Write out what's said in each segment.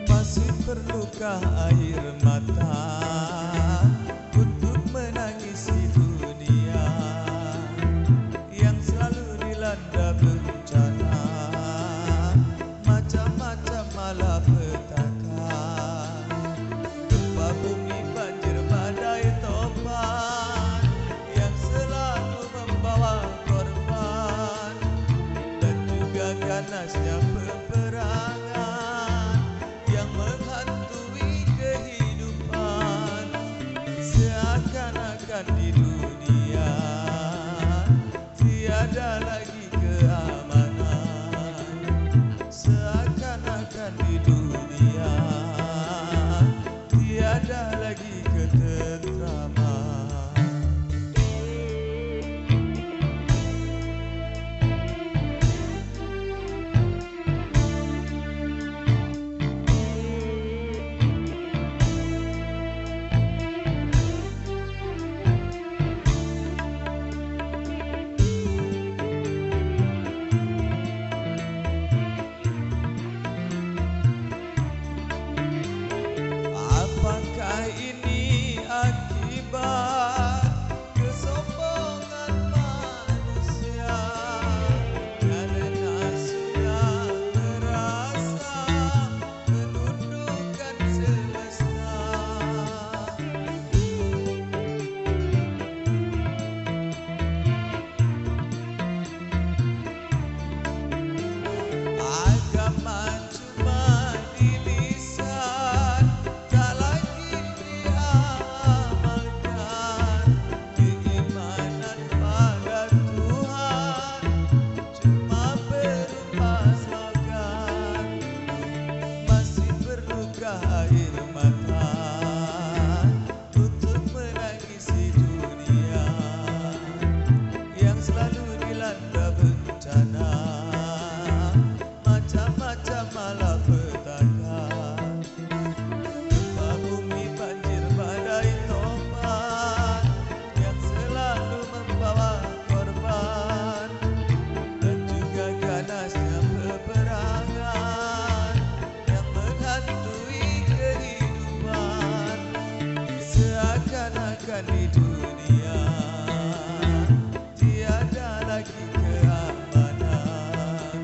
Masih perlukah air mata untuk menangisi dunia yang selalu dilanda bencana, macam-macam malapetaka, gempa bumi, banjir, badai, topan yang selalu membawa korban, dan juga ganasnya peperangan yang menghantui kehidupan. Seakan-akan di dunia tiada lagi keamanan. Seakan-akan di dunia tiada lagi ketentraman. Apakah ini akibat kesombongan manusia karena sudah merasa menundukkan semesta? Agama cuma di lisan, tak lagi diamalkan. Keimanan pada Tuhan cuma berupa slogan. Masih perlukah air mata untuk menangisi dunia yang selalu dilanda bencana, macam-macam malapetaka, gempa bumi, banjir, badai, topan yang selalu membawa korban, dan juga ganasnya peperangan yang menghantui kehidupan. Seakan-akan di dunia tiada lagi keamanan.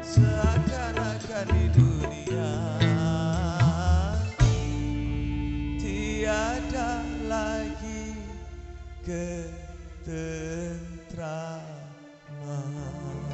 Seakan-akan di dunia tiada lagi ketentraman.